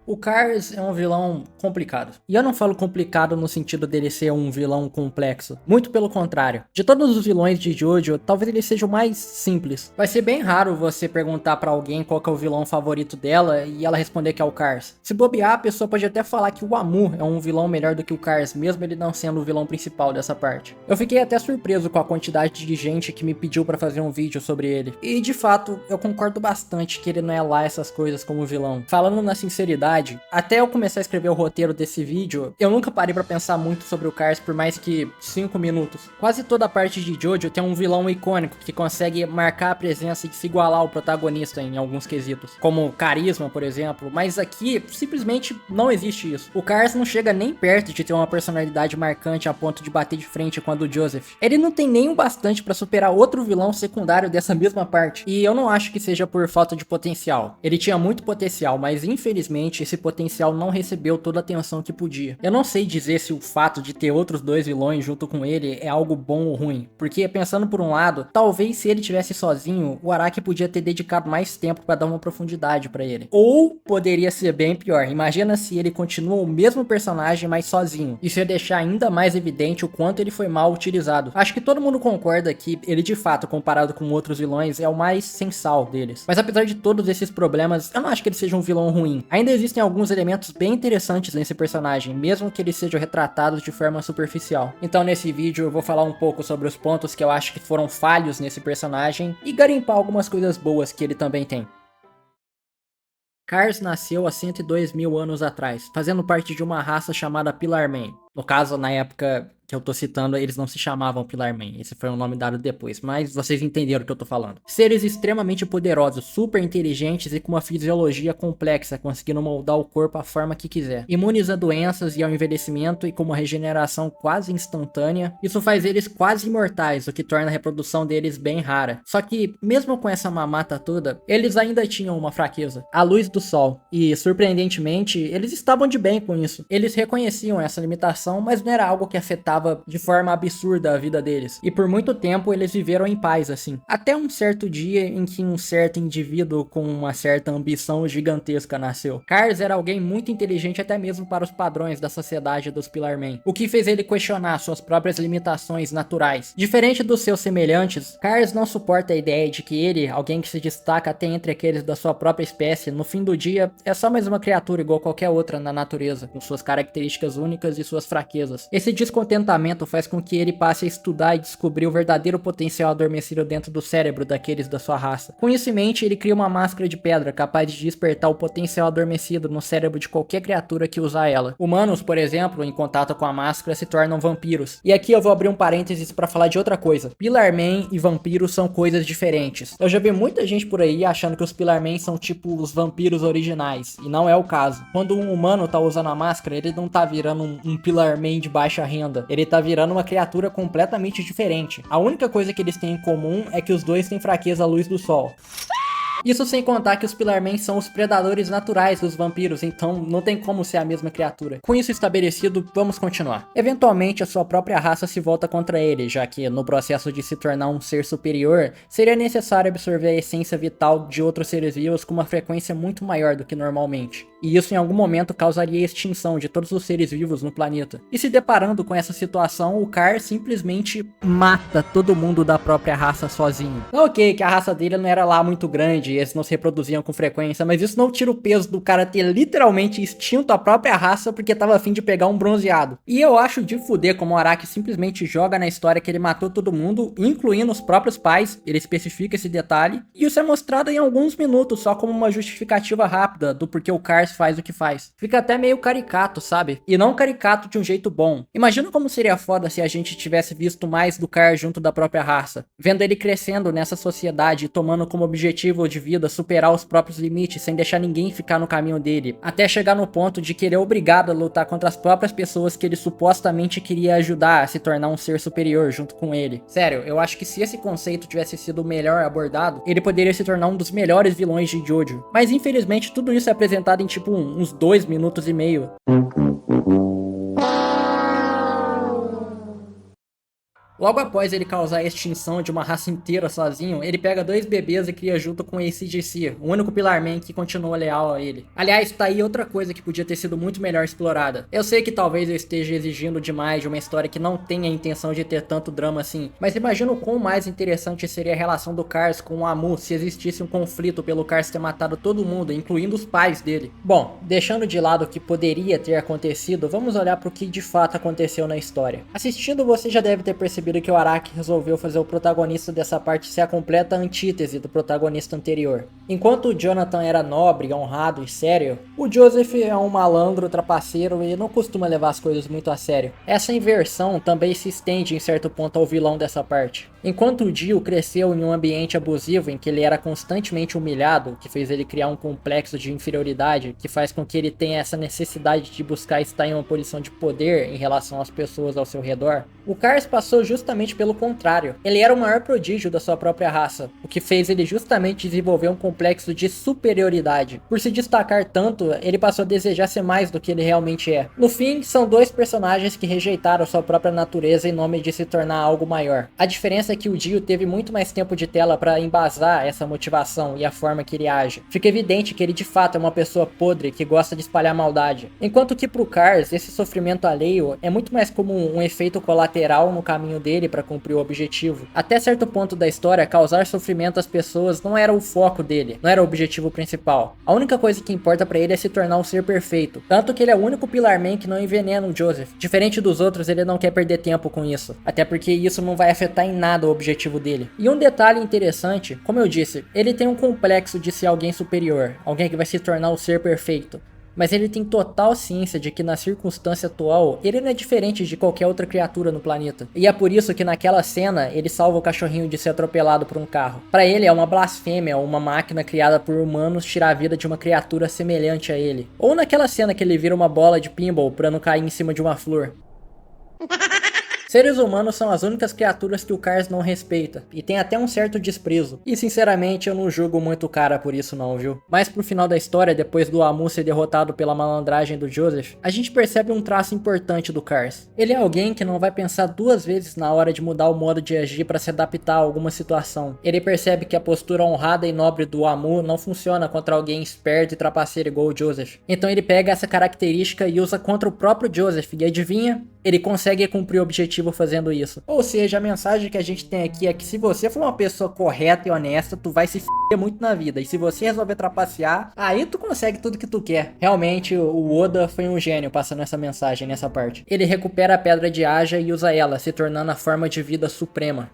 o Cars é um vilão complicado. E eu não falo complicado no sentido dele ser um vilão complexo. Muito pelo contrário. De todos os vilões de Jojo, talvez ele seja o mais simples. Vai ser bem raro você perguntar pra alguém qual que é o vilão favorito dela e ela responder que é o Cars. Se bobear, a pessoa pode até falar que o Amu é um vilão melhor do que o Cars, mesmo ele não sendo o vilão principal dessa parte. Eu fiquei até surpreso com a quantidade de gente que me pediu pra fazer um vídeo sobre ele. E de fato, eu concordo bastante que ele não é lá essas coisas como vilão. Falando na sinceridade, até eu começar a escrever o roteiro desse vídeo, eu nunca parei pra pensar muito sobre o Cars por mais que 5 minutos. Quase toda a parte de Jojo tem um vilão icônico que consegue marcar a presença e se igualar ao protagonista em alguns quesitos, como carisma, por exemplo, mas aqui simplesmente não existe isso. O Cars não chega nem perto de ter uma personalidade marcante a ponto de bater de frente com a do Joseph. Ele não tem nem o bastante pra superar outro vilão secundário dessa mesma parte, e eu não acho que seja por falta de potencial. Ele tinha muito potencial, mas infelizmente esse potencial não recebeu toda a atenção que podia. Eu não sei dizer se o fato de ter outros dois vilões junto com ele é algo bom ou ruim, porque pensando por um lado, talvez se ele tivesse sozinho, o Araki podia ter dedicado mais tempo para dar uma profundidade para ele. Ou poderia ser bem pior, imagina se ele continua o mesmo personagem, mas sozinho. Isso ia deixar ainda mais evidente o quanto ele foi mal utilizado. Acho que todo mundo concorda que ele de fato, comparado com outros vilões, é o mais sensal deles. Mas apesar de todos esses problemas, eu não acho que ele seja um vilão ruim. Ainda existem alguns elementos bem interessantes nesse personagem, mesmo que eles sejam retratados de forma superficial. Então nesse vídeo eu vou falar um pouco sobre os pontos que eu acho que foram falhos nesse personagem e garimpar algumas coisas boas que ele também tem. Cars nasceu há 102 mil anos atrás, fazendo parte de uma raça chamada Pillarmen. No caso, na época que eu tô citando, eles não se chamavam Pillarmen, esse foi um nome dado depois, mas vocês entenderam o que eu tô falando. Seres extremamente poderosos, super inteligentes e com uma fisiologia complexa, conseguindo moldar o corpo à forma que quiser. Imunes a doenças e ao envelhecimento e com uma regeneração quase instantânea, isso faz eles quase imortais, o que torna a reprodução deles bem rara. Só que, mesmo com essa mamata toda, eles ainda tinham uma fraqueza, a luz do sol, e surpreendentemente, eles estavam de bem com isso. Eles reconheciam essa limitação, mas não era algo que afetava de forma absurda a vida deles. E por muito tempo eles viveram em paz assim. Até um certo dia em que um certo indivíduo com uma certa ambição gigantesca nasceu. Cars era alguém muito inteligente até mesmo para os padrões da sociedade dos Pillarmen, o que fez ele questionar suas próprias limitações naturais. Diferente dos seus semelhantes, Cars não suporta a ideia de que ele, alguém que se destaca até entre aqueles da sua própria espécie, no fim do dia é só mais uma criatura igual qualquer outra na natureza, com suas características únicas e suas fraquezas. Esse descontentamento faz com que ele passe a estudar e descobrir o verdadeiro potencial adormecido dentro do cérebro daqueles da sua raça. Com isso em mente, ele cria uma máscara de pedra capaz de despertar o potencial adormecido no cérebro de qualquer criatura que usar ela. Humanos, por exemplo, em contato com a máscara se tornam vampiros. E aqui eu vou abrir um parênteses para falar de outra coisa. Pillarmen e vampiros são coisas diferentes. Eu já vi muita gente por aí achando que os Pillarmen são tipo os vampiros originais, e não é o caso. Quando um humano tá usando a máscara, ele não tá virando um Pillarmen de baixa renda. Ele tá virando uma criatura completamente diferente. A única coisa que eles têm em comum é que os dois têm fraqueza à luz do sol. Isso sem contar que os Pillarmen são os predadores naturais dos vampiros, então não tem como ser a mesma criatura. Com isso estabelecido, vamos continuar. Eventualmente, a sua própria raça se volta contra ele, já que no processo de se tornar um ser superior, seria necessário absorver a essência vital de outros seres vivos com uma frequência muito maior do que normalmente. E isso em algum momento causaria a extinção de todos os seres vivos no planeta. E se deparando com essa situação, o Cars simplesmente mata todo mundo da própria raça sozinho. Ok, que a raça dele não era lá muito grande, eles não se reproduziam com frequência, mas isso não tira o peso do cara ter literalmente extinto a própria raça porque tava a fim de pegar um bronzeado. E eu acho de fuder como o Araki simplesmente joga na história que ele matou todo mundo, incluindo os próprios pais, ele especifica esse detalhe, e isso é mostrado em alguns minutos só como uma justificativa rápida do porquê o Cars faz o que faz. Fica até meio caricato, sabe? E não caricato de um jeito bom. Imagina como seria foda se a gente tivesse visto mais do Cars junto da própria raça, vendo ele crescendo nessa sociedade e tomando como objetivo de vida superar os próprios limites sem deixar ninguém ficar no caminho dele, até chegar no ponto de que ele é obrigado a lutar contra as próprias pessoas que ele supostamente queria ajudar a se tornar um ser superior junto com ele. Sério, eu acho que se esse conceito tivesse sido melhor abordado, ele poderia se tornar um dos melhores vilões de Jojo. Mas infelizmente tudo isso é apresentado em tipo uns 2 minutos e meio. Logo após ele causar a extinção de uma raça inteira sozinho, ele pega 2 bebês e cria junto com o AC/DC, o único Pillar Man que continua leal a ele. Aliás, tá aí outra coisa que podia ter sido muito melhor explorada. Eu sei que talvez eu esteja exigindo demais de uma história que não tem a intenção de ter tanto drama assim, mas imagina o quão mais interessante seria a relação do Cars com o Amu se existisse um conflito pelo Cars ter matado todo mundo, incluindo os pais dele. Bom, deixando de lado o que poderia ter acontecido, vamos olhar para o que de fato aconteceu na história. Assistindo, você já deve ter percebido que o Araki resolveu fazer o protagonista dessa parte ser a completa antítese do protagonista anterior. Enquanto o Jonathan era nobre, honrado e sério, o Joseph é um malandro, trapaceiro e não costuma levar as coisas muito a sério. Essa inversão também se estende em certo ponto ao vilão dessa parte. Enquanto o Dio cresceu em um ambiente abusivo em que ele era constantemente humilhado, que fez ele criar um complexo de inferioridade, que faz com que ele tenha essa necessidade de buscar estar em uma posição de poder em relação às pessoas ao seu redor, o Cars passou justamente pelo contrário. Ele era o maior prodígio da sua própria raça, o que fez ele justamente desenvolver um complexo de superioridade. Por se destacar tanto, ele passou a desejar ser mais do que ele realmente é. No fim, são 2 personagens que rejeitaram sua própria natureza em nome de se tornar algo maior. A diferença é que o Dio teve muito mais tempo de tela para embasar essa motivação e a forma que ele age. Fica evidente que ele de fato é uma pessoa podre que gosta de espalhar maldade. Enquanto que pro Cars, esse sofrimento alheio é muito mais como um efeito colateral no caminho dele para cumprir o objetivo. Até certo ponto da história, causar sofrimento às pessoas não era o foco dele, não era o objetivo principal. A única coisa que importa para ele é se tornar um ser perfeito. Tanto que ele é o único Pillar Man que não envenena o Joseph. Diferente dos outros, ele não quer perder tempo com isso. Até porque isso não vai afetar em nada o objetivo dele. E um detalhe interessante, como eu disse, ele tem um complexo de ser alguém superior, alguém que vai se tornar o ser perfeito. Mas ele tem total ciência de que na circunstância atual, ele não é diferente de qualquer outra criatura no planeta. E é por isso que naquela cena, ele salva o cachorrinho de ser atropelado por um carro. Para ele é uma blasfêmia uma máquina criada por humanos tirar a vida de uma criatura semelhante a ele. Ou naquela cena que ele vira uma bola de pinball para não cair em cima de uma flor. Seres humanos são as únicas criaturas que o Cars não respeita, e tem até um certo desprezo. E sinceramente eu não julgo muito o cara por isso não, viu? Mas pro final da história, depois do Amu ser derrotado pela malandragem do Joseph, a gente percebe um traço importante do Cars. Ele é alguém que não vai pensar 2 vezes na hora de mudar o modo de agir para se adaptar a alguma situação. Ele percebe que a postura honrada e nobre do Amu não funciona contra alguém esperto e trapaceiro igual o Joseph. Então ele pega essa característica e usa contra o próprio Joseph, e adivinha? Ele consegue cumprir o objetivo fazendo isso. Ou seja, a mensagem que a gente tem aqui é que se você for uma pessoa correta e honesta, tu vai se f*** muito na vida. E se você resolver trapacear, aí tu consegue tudo que tu quer. Realmente, o Oda foi um gênio passando essa mensagem nessa parte. Ele recupera a Pedra de Aja e usa ela, se tornando a forma de vida suprema.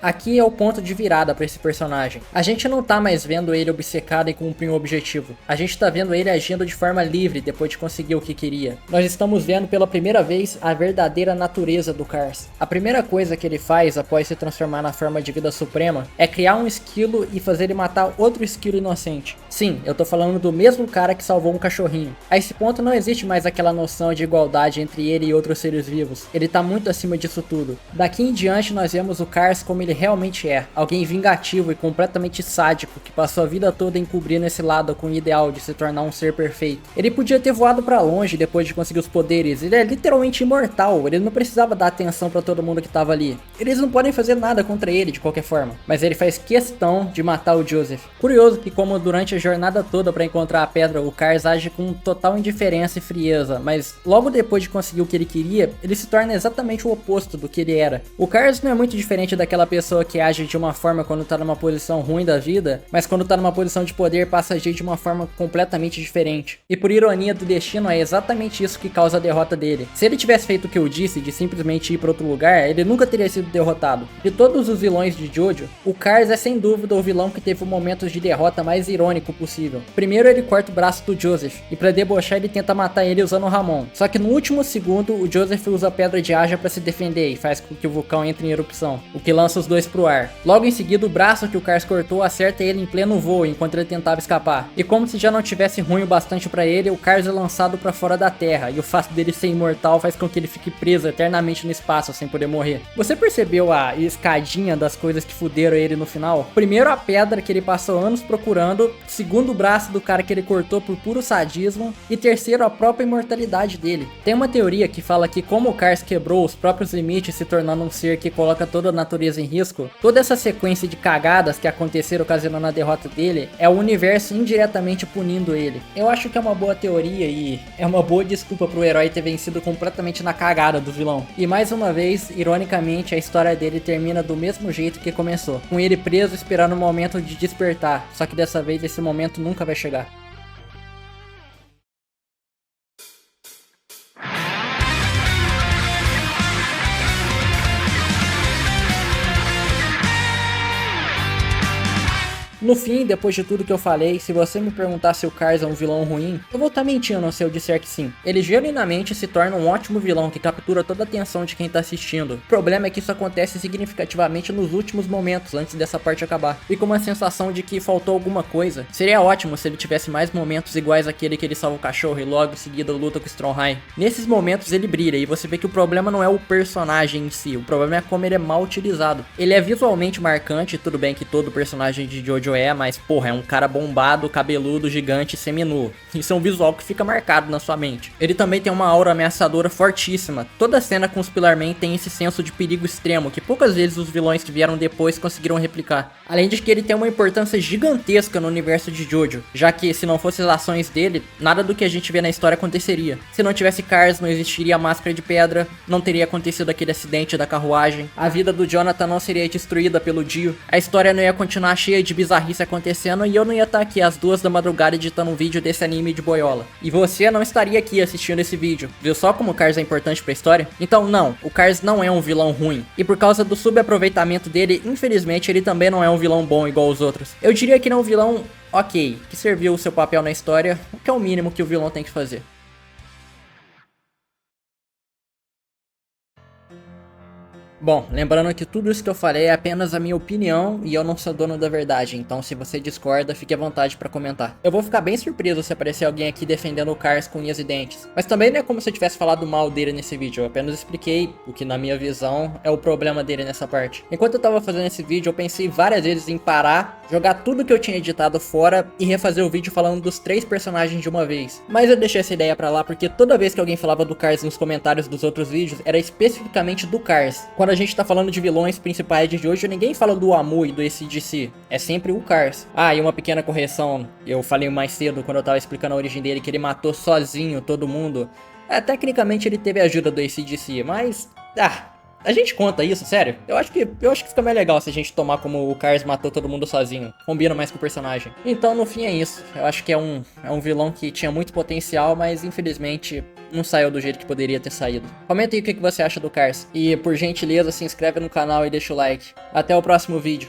Aqui é o ponto de virada para esse personagem. A gente não tá mais vendo ele obcecado em cumprir um objetivo. A gente tá vendo ele agindo de forma livre depois de conseguir o que queria. Nós estamos vendo pela primeira vez a verdadeira natureza do Cars. A primeira coisa que ele faz após se transformar na forma de vida suprema é criar um esquilo e fazer ele matar outro esquilo inocente. Sim, eu tô falando do mesmo cara que salvou um cachorrinho. A esse ponto não existe mais aquela noção de igualdade entre ele e outros seres vivos. Ele tá muito acima disso tudo. Daqui em diante nós vemos o Cars como ele realmente é, alguém vingativo e completamente sádico que passou a vida toda encobrindo esse lado com o ideal de se tornar um ser perfeito. Ele podia ter voado pra longe depois de conseguir os poderes, ele é literalmente imortal, ele não precisava dar atenção pra todo mundo que tava ali. Eles não podem fazer nada contra ele de qualquer forma, mas ele faz questão de matar o Joseph. Curioso que como durante a jornada toda pra encontrar a pedra, o Cars age com total indiferença e frieza, mas logo depois de conseguir o que ele queria, ele se torna exatamente o oposto do que ele era. O Cars não é muito diferente daquela pessoa que age de uma forma quando tá numa posição ruim da vida, mas quando tá numa posição de poder passa a agir de uma forma completamente diferente. E por ironia do destino é exatamente isso que causa a derrota dele. Se ele tivesse feito o que eu disse, de simplesmente ir para outro lugar, ele nunca teria sido derrotado. De todos os vilões de Jojo, o Cars é sem dúvida o vilão que teve o momento de derrota mais irônico possível. Primeiro ele corta o braço do Joseph, e para debochar ele tenta matar ele usando o Ramon. Só que no último segundo, o Joseph usa a Pedra de Aja para se defender e faz com que o vulcão entre em erupção, o que lança os dois pro ar. Logo em seguida, o braço que o Cars cortou acerta ele em pleno voo enquanto ele tentava escapar. E como se já não tivesse ruim o bastante pra ele, o Cars é lançado pra fora da Terra, e o fato dele ser imortal faz com que ele fique preso eternamente no espaço sem poder morrer. Você percebeu a escadinha das coisas que fuderam ele no final? Primeiro a pedra que ele passou anos procurando, segundo o braço do cara que ele cortou por puro sadismo, e terceiro a própria imortalidade dele. Tem uma teoria que fala que como o Cars quebrou os próprios limites se tornando um ser que coloca toda a natureza em risco, toda essa sequência de cagadas que aconteceram ocasionando a derrota dele é o universo indiretamente punindo ele. Eu acho que é uma boa teoria e é uma boa desculpa pro herói ter vencido completamente na cagada do vilão. E mais uma vez, ironicamente, a história dele termina do mesmo jeito que começou, com ele preso esperando o momento de despertar, só que dessa vez esse momento nunca vai chegar. No fim, depois de tudo que eu falei, se você me perguntar se o Cars é um vilão ruim, eu vou estar mentindo se eu disser que sim. Ele genuinamente se torna um ótimo vilão que captura toda a atenção de quem tá assistindo. O problema é que isso acontece significativamente nos últimos momentos, antes dessa parte acabar. Fica uma sensação de que faltou alguma coisa. Seria ótimo se ele tivesse mais momentos iguais àquele que ele salva o cachorro e logo em seguida luta com o Stromheim. Nesses momentos ele brilha e você vê que o problema não é o personagem em si, o problema é como ele é mal utilizado. Ele é visualmente marcante, tudo bem que todo personagem de Jojo mas porra, é um cara bombado, cabeludo, gigante, seminu. Isso é um visual que fica marcado na sua mente. Ele também tem uma aura ameaçadora fortíssima. Toda cena com os Pillar Man tem esse senso de perigo extremo, que poucas vezes os vilões que vieram depois conseguiram replicar. Além de que ele tem uma importância gigantesca no universo de Jojo, já que se não fossem as ações dele, nada do que a gente vê na história aconteceria. Se não tivesse Cars, não existiria a Máscara de Pedra, não teria acontecido aquele acidente da carruagem, a vida do Jonathan não seria destruída pelo Dio, a história não ia continuar cheia de bizarrice acontecendo e eu não ia estar aqui às 2 da madrugada editando um vídeo desse anime de boiola. E você não estaria aqui assistindo esse vídeo. Viu só como o Cars é importante pra história? Então não, o Cars não é um vilão ruim. E por causa do subaproveitamento dele, infelizmente ele também não é um vilão bom igual os outros. Eu diria que ele é um vilão ok, que serviu o seu papel na história, o que é o mínimo que o vilão tem que fazer. Bom, lembrando que tudo isso que eu falei é apenas a minha opinião e eu não sou dono da verdade, então se você discorda, fique à vontade pra comentar. Eu vou ficar bem surpreso se aparecer alguém aqui defendendo o Cars com unhas e dentes, mas também não é como se eu tivesse falado mal dele nesse vídeo, eu apenas expliquei o que na minha visão é o problema dele nessa parte. Enquanto eu tava fazendo esse vídeo, eu pensei várias vezes em parar, jogar tudo que eu tinha editado fora e refazer o vídeo falando dos 3 personagens de uma vez. Mas eu deixei essa ideia pra lá porque toda vez que alguém falava do Cars nos comentários dos outros vídeos, era especificamente do Cars. Quando a gente tá falando de vilões principais de Jojo, ninguém fala do Amu e do AC/DC, é sempre o Cars. Ah, e uma pequena correção, eu falei mais cedo quando eu tava explicando a origem dele, que ele matou sozinho todo mundo. Tecnicamente ele teve a ajuda do AC/DC, mas... a gente conta isso, sério? Eu acho que fica mais legal se a gente tomar como o Cars matou todo mundo sozinho. Combina mais com o personagem. Então, no fim é isso. Eu acho que é um vilão que tinha muito potencial, mas infelizmente não saiu do jeito que poderia ter saído. Comenta aí o que você acha do Cars. E, por gentileza, se inscreve no canal e deixa o like. Até o próximo vídeo.